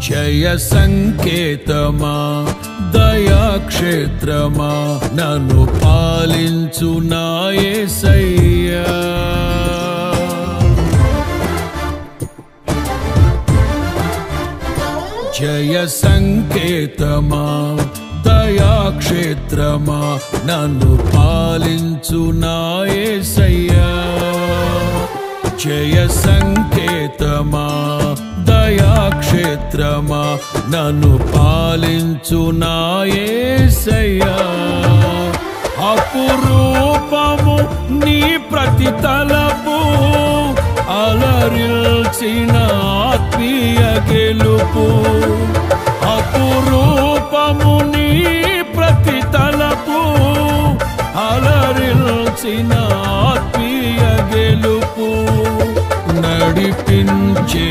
జయ సంకేతమా దయాక్షేత్రమా నన్ను పాలించు నా యేసయ్యా జయ సంకేతమా దయాక్షేత్రమా నన్ను పాలించు నా యేసయ్యా జయ సంకేతమా దయాక్షేత్రమా నన్ను పాలించు నా యేసయ్యా అపురూపము నీ ప్రతి తలపు అలరిల్చిన ఆత్మీయ గెలుపు అపురూపము నీ ప్రతి తలపు అలరిల్చిన ఆత్మీయ గెలుపు నడిపించే